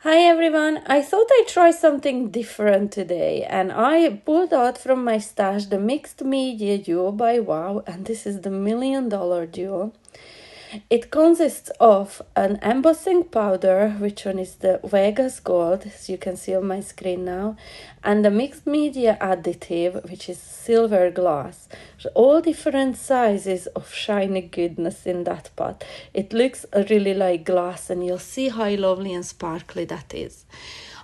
Hi everyone, I thought I'd try something different today and I pulled out from my stash the mixed media duo by Wow, and this is the $1 million duo. It consists of an embossing powder, which one is the Vegas Gold, as you can see on my screen now, and the mixed media additive, which is silver glass. All different sizes of shiny goodness in that pot. It looks really like glass, and you'll see how lovely and sparkly that is.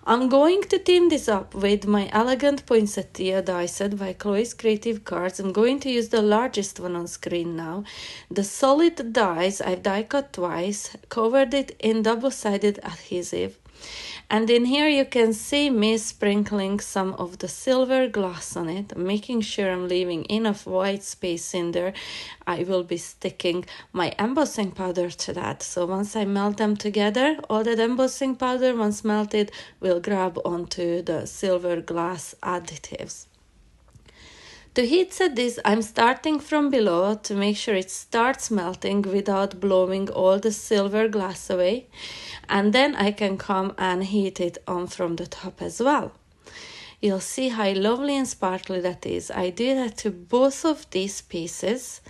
I'm going to team this up with my elegant poinsettia die set by Chloe's Creative Cards. I'm going to use the largest one on screen now. The solid dies I've die cut twice, covered it in double-sided adhesive. And in here you can see me sprinkling some of the silver glass on it, making sure I'm leaving enough white space in there. I will be sticking my embossing powder to that. So once I melt them together, all that embossing powder, once melted, will grab onto the silver glass additives. To heat set this, I'm starting from below to make sure it starts melting without blowing all the silver glass away. And then I can come and heat it on from the top as well. You'll see how lovely and sparkly that is. I do that to both of these pieces.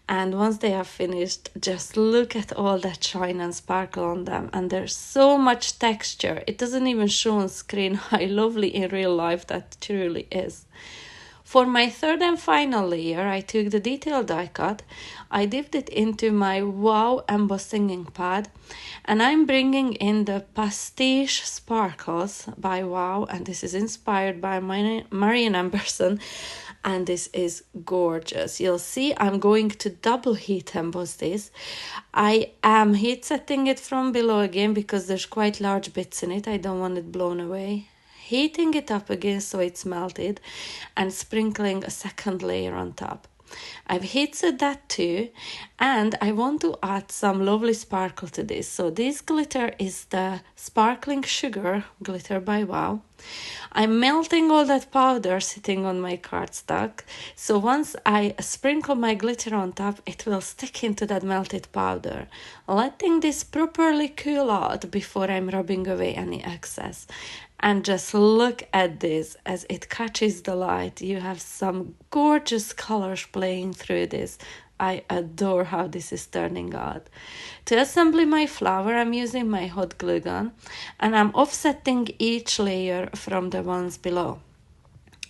And once they are finished, just look at all that shine and sparkle on them. And there's so much texture. It doesn't even show on screen how lovely in real life that truly is. For my third and final layer, I took the detail die cut, I dipped it into my Wow embossing ink pad, and I'm bringing in the Pastiche Sparkles by Wow, and this is inspired by Marian Amberson, and this is gorgeous. You'll see I'm going to double heat emboss this. I am heat setting it from below again because there's quite large bits in it. I don't want it blown away. Heating it up again so it's melted, and sprinkling a second layer on top. I've heated that too, and I want to add some lovely sparkle to this. So this glitter is the Sparkling Sugar glitter by Wow. I'm melting all that powder sitting on my cardstock, so once I sprinkle my glitter on top, it will stick into that melted powder, letting this properly cool out before I'm rubbing away any excess. And just look at this as it catches the light. You have some gorgeous colors playing through this. I adore how this is turning out. To assemble my flower, I'm using my hot glue gun, and I'm offsetting each layer from the ones below.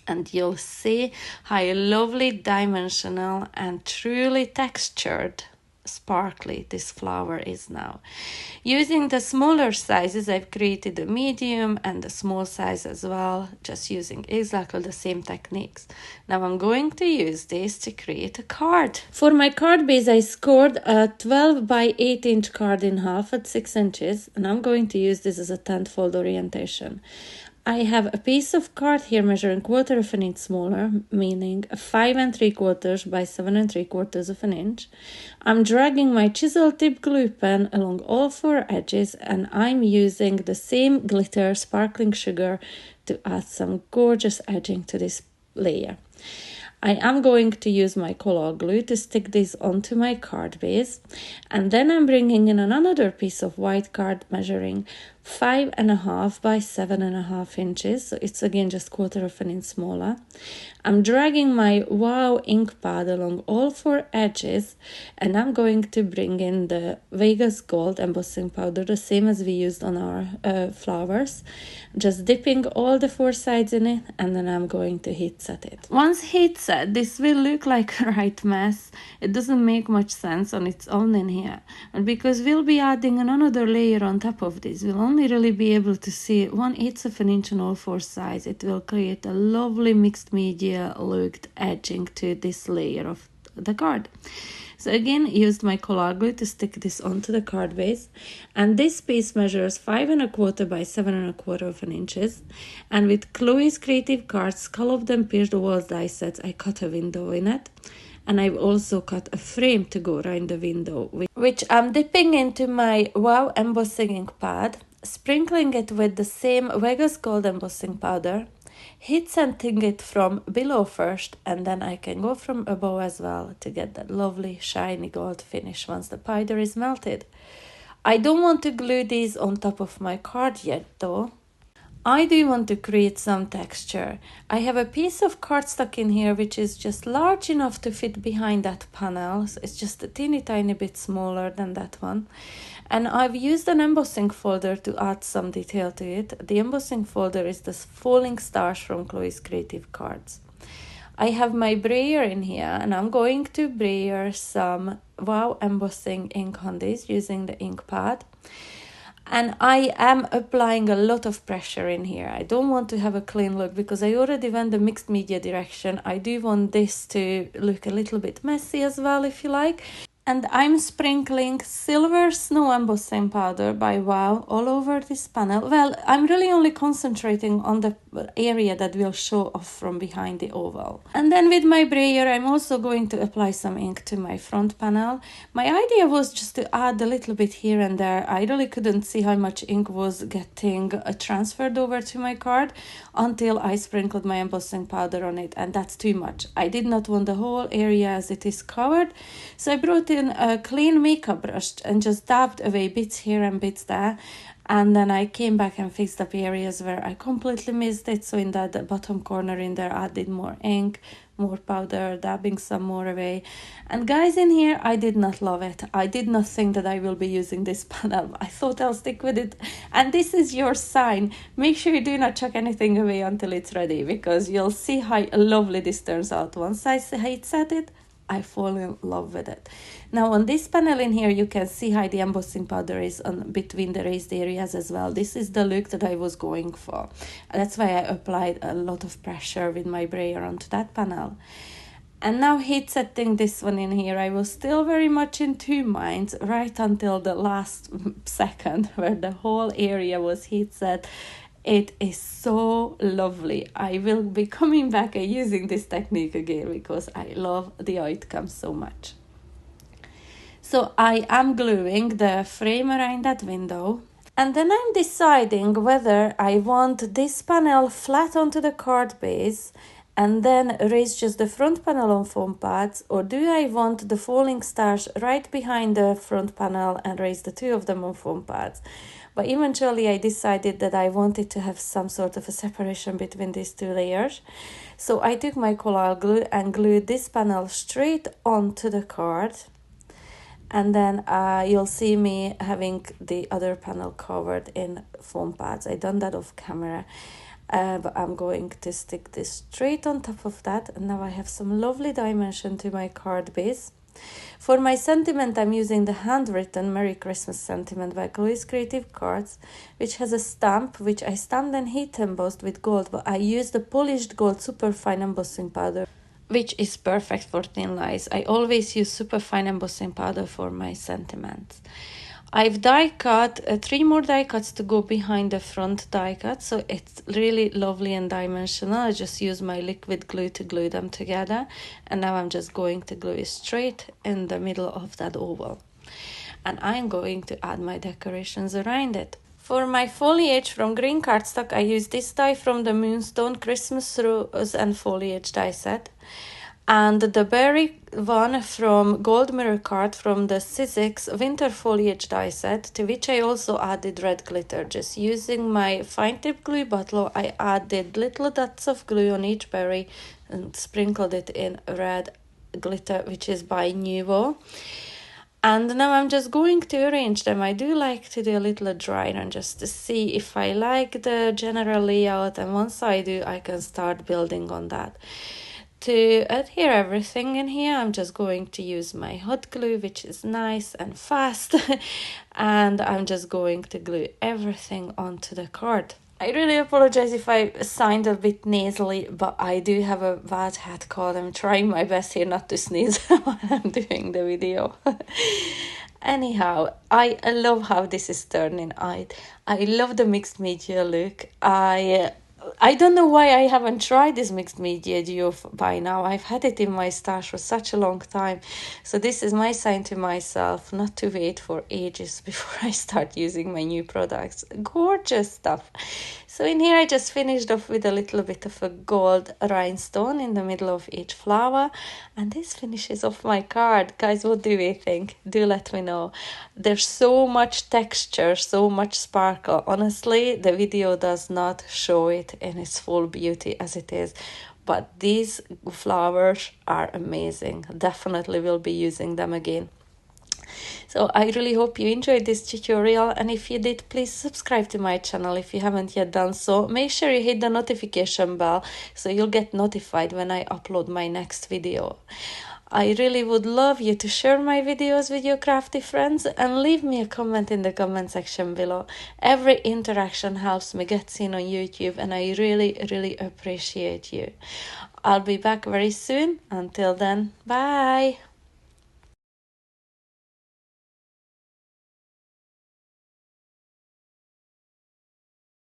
And you'll see how lovely, dimensional, and truly textured sparkly this flower is now. Using the smaller sizes, I've created a medium and a small size as well, just using exactly the same techniques. Now I'm going to use this to create a card. For my card base, I scored a 12 by 8 inch card in half at 6 inches, and I'm going to use this as a 10-fold orientation. I have a piece of card here measuring 1/4 of an inch smaller, meaning 5 3/4 by 7 3/4 of an inch. I'm dragging my chisel tip glue pen along all 4 edges, and I'm using the same glitter Sparkling Sugar to add some gorgeous edging to this layer. I am going to use my cola glue to stick this onto my card base, and then I'm bringing in another piece of white card measuring 5.5 by 7.5 inches, so it's again just 1/4 of an inch smaller. I'm dragging my Wow ink pad along all 4 edges, and I'm going to bring in the Vegas Gold embossing powder, the same as we used on our flowers, just dipping all the 4 sides in it, and then I'm going to heat set it. Once heat set, this will look like a right mess. It doesn't make much sense on its own in here, and because we'll be adding another layer on top of this, we'll only really be able to see 1/8 of an inch on all 4 sides. It will create a lovely mixed media looked edging to this layer of the card. So again, used my cola glue to stick this onto the card base, and this piece measures 5.25 by 7.25 of an inches. And with Chloe's Creative Cards scalloped and pierced walls die sets, I cut a window in it. And I've also cut a frame to go around the window, which I'm dipping into my Wow embossing ink pad, sprinkling it with the same Vegas Gold embossing powder, heat setting it from below first, and then I can go from above as well to get that lovely shiny gold finish once the powder is melted. I don't want to glue these on top of my card yet though. I do want to create some texture. I have a piece of cardstock in here which is just large enough to fit behind that panel. So it's just a teeny tiny bit smaller than that one. And I've used an embossing folder to add some detail to it. The embossing folder is the Falling Stars from Chloe's Creative Cards. I have my brayer in here and I'm going to brayer some Wow embossing ink on this using the ink pad. And I am applying a lot of pressure in here. I don't want to have a clean look because I already went the mixed media direction. I do want this to look a little bit messy as well, if you like. And I'm sprinkling Silver Snow embossing powder by Wow all over this panel. Well, I'm really only concentrating on the area that will show off from behind the oval. And then with my brayer, I'm also going to apply some ink to my front panel. My idea was just to add a little bit here and there. I really couldn't see how much ink was getting transferred over to my card until I sprinkled my embossing powder on it, and that's too much. I did not want the whole area as it is covered, so I brought in a clean makeup brush and just dabbed away bits here and bits there. And then I came back and fixed up areas where I completely missed it. So in that bottom corner in there, I added more ink, more powder, dabbing some more away. And guys, in here, I did not love it. I did not think that I will be using this panel. I thought I'll stick with it. And this is your sign. Make sure you do not chuck anything away until it's ready, because you'll see how lovely this turns out. Once I hate set it, I fall in love with it. Now on this panel in here, you can see how the embossing powder is on between the raised areas as well. This is the look that I was going for. That's why I applied a lot of pressure with my brayer onto that panel. And now heat setting this one in here, I was still very much in two minds right until the last second where the whole area was heat set. It is so lovely. I will be coming back and using this technique again because I love the outcome so much. So I am gluing the frame around that window. And then I'm deciding whether I want this panel flat onto the card base and then raise just the front panel on foam pads, or do I want the falling stars right behind the front panel and raise the two of them on foam pads? But eventually I decided that I wanted to have some sort of a separation between these two layers. So I took my collal glue and glued this panel straight onto the card. And then you'll see me having the other panel covered in foam pads. I done that off camera. But I'm going to stick this straight on top of that. And now I have some lovely dimension to my card base. For my sentiment, I'm using the handwritten Merry Christmas sentiment by Chloe's Creative Cards, which has a stamp, which I stamped and heat embossed with gold, but I used the polished gold superfine embossing powder, which is perfect for thin lines. I always use superfine embossing powder for my sentiments. I've die cut 3 more die cuts to go behind the front die cut, so it's really lovely and dimensional. I just use my liquid glue to glue them together, and now I'm just going to glue it straight in the middle of that oval. And I'm going to add my decorations around it. For my foliage from green cardstock, I use this die from the Moonstone Christmas Rose and Foliage die set. And the berry one from Gold Mirror card from the Sizzix Winter Foliage die set, to which I also added red glitter. Just using my fine tip glue bottle, I added little dots of glue on each berry and sprinkled it in red glitter, which is by Nuvo. And now I'm just going to arrange them. I do like to do a little dry run just to see if I like the general layout, and once I do, I can start building on that. To adhere everything in here, I'm just going to use my hot glue, which is nice and fast, and I'm just going to glue everything onto the card. I really apologize if I sound a bit nasally, but I do have a bad head cold. I'm trying my best here not to sneeze while I'm doing the video. Anyhow, I love how this is turning out. I love the mixed media look. I don't know why I haven't tried this mixed media duo by now. I've had it in my stash for such a long time. So this is my sign to myself not to wait for ages before I start using my new products. Gorgeous stuff. So in here I just finished off with a little bit of a gold rhinestone in the middle of each flower, and this finishes off my card. Guys, what do you think? Do let me know. There's so much texture, so much sparkle. Honestly, the video does not show it in its full beauty as it is, but these flowers are amazing. Definitely will be using them again. So I really hope you enjoyed this tutorial, and if you did, please subscribe to my channel if you haven't yet done so. Make sure you hit the notification bell so you'll get notified when I upload my next video. I really would love you to share my videos with your crafty friends and leave me a comment in the comment section below. Every interaction helps me get seen on YouTube, and I really appreciate you. I'll be back very soon. Until then, bye!